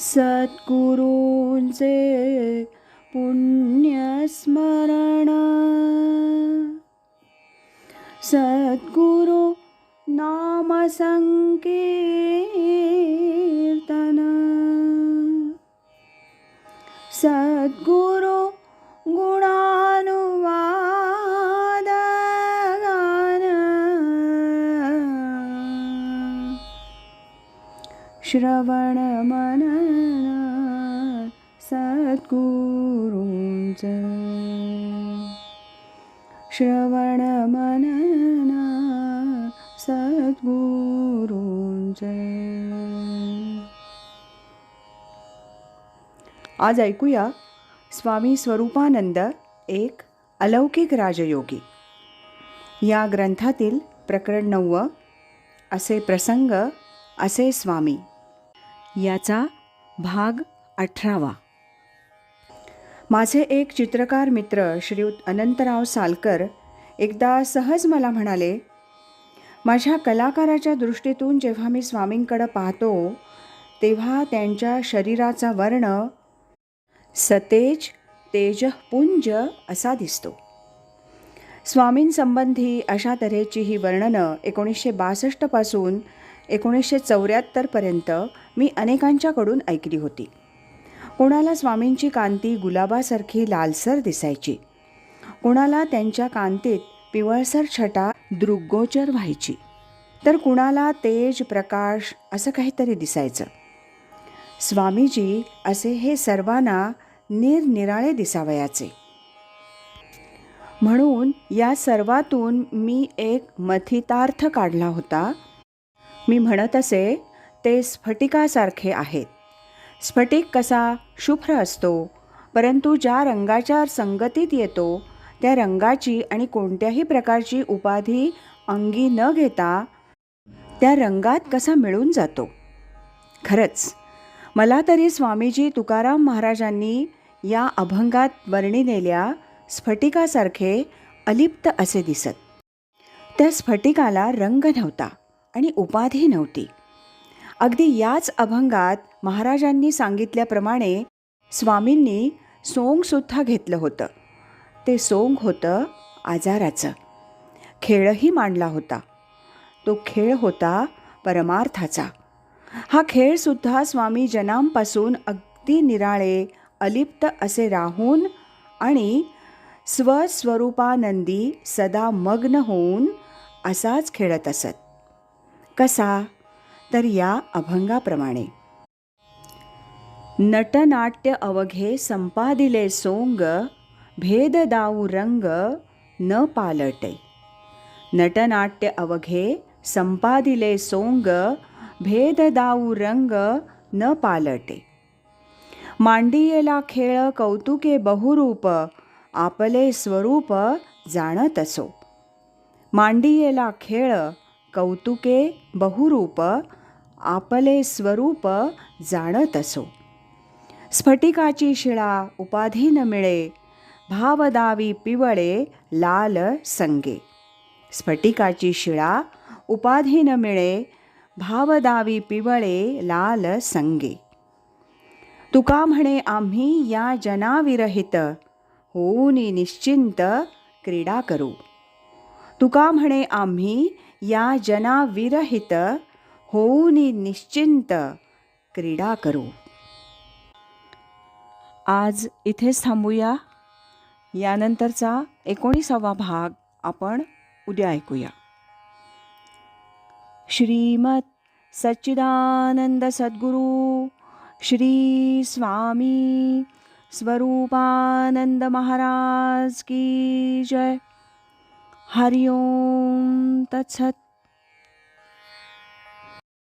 सद्गुरूंचे पुण्यस्मरण, सद्गुरु नाम संकीर्तन, सद्गुरु गुणानुवाद गान, श्रवण मनन सद्गुरूंचे, श्रवण मनन सद्गुरूंचे. आज ऐकूया स्वामी स्वरूपानंद एक अलौकिक राजयोगी या ग्रंथातील प्रकरण 9 असे प्रसंग असे स्वामी याचा भाग 18. माझे एक चित्रकार मित्र श्रीयुत अनंतराव सालकर एकदा सहज मला म्हणाले, माझ्या कलाकाराच्या दृष्टीतून जेव्हा मी स्वामींकडे पाहतो तेव्हा त्यांच्या शरीराचा वर्ण सतेज तेजपुंज असा दिसतो. स्वामींसंबंधी अशा तऱ्हेची ही वर्णनं 1962 पासून 1974 पर्यंत मी अनेकांच्याकडून ऐकली होती. कोणाला स्वामींची कांती गुलाबासारखी लालसर दिसायची, कोणाला त्यांच्या कांतीत पिवळसर छटा दृग्गोचर व्हायची, तर कुणाला तेज प्रकाश असं काहीतरी दिसायचं. स्वामीजी असे हे सर्वांना निरनिराळे दिसावयाचे. म्हणून या सर्वातून मी एक मथितार्थ काढला होता. मी म्हणत असे ते स्फटिकासारखे आहेत. स्फटिक कसा शुभ्र असतो, परंतु ज्या रंगाच्या संगतीत येतो त्या रंगाची आणि कोणत्याही प्रकारची उपाधी अंगी न घेता त्या रंगात कसा मिळून जातो. खरंच मला तरी स्वामीजी तुकाराम महाराजांनी या अभंगात वर्णिलेल्या स्फटिकासारखे अलिप्त असे दिसत. त्या स्फटिकाला रंग नव्हता आणि उपाधी नव्हती. अगदी याच अभंगात महाराजांनी सांगितल्याप्रमाणे स्वामींनी सोंगसुद्धा घेतलं होतं. ते सोंग होतं आजाराचं. खेळही मांडला होता. तो खेळ होता परमार्थाचा. हा खेळसुद्धा स्वामी जनांपासून अगदी निराळे अलिप्त असे राहून आणि स्वस्वरूपानंदी सदा मग्न होऊन असाच खेळत असत. कसा तर या अभंगाप्रमाणे. नटनाट्य अवघे संपादिले सोंग, भेद दाऊ रंग न पालटे. नटनाट्य अवघे संपादिले सोंग, भेद दाऊ रंग न पालटे. मांडियेला खेळ कौतुके बहुरूप, आपले स्वरूप जाणत असो. मांडियेला खेळ कौतुके बहुरूप, आपले स्वरूप जाणत असो. स्फटिकाची शिळा उपाधी न मिळे, भावदावी पिवळे लाल संगे. स्फटिकाची शिळा उपाधी न मिळे, भावदावी पिवळे लाल संगे. तुका म्हणे आम्ही या जनाविरहित, होऊनी निश्चिंत क्रीडा करू. तुका म्हणे आम्ही या जनाविरहित, होऊनी निश्चिंत क्रीडा करू. आज इथेच थांबूया. यानंतरचा 19वा भाग आपण उद्या ऐकूया. श्रीमत सच्चिदानंद सद्गुरु श्री स्वामी स्वरूपानंद महाराज की जय. हरि ओम तत्सत.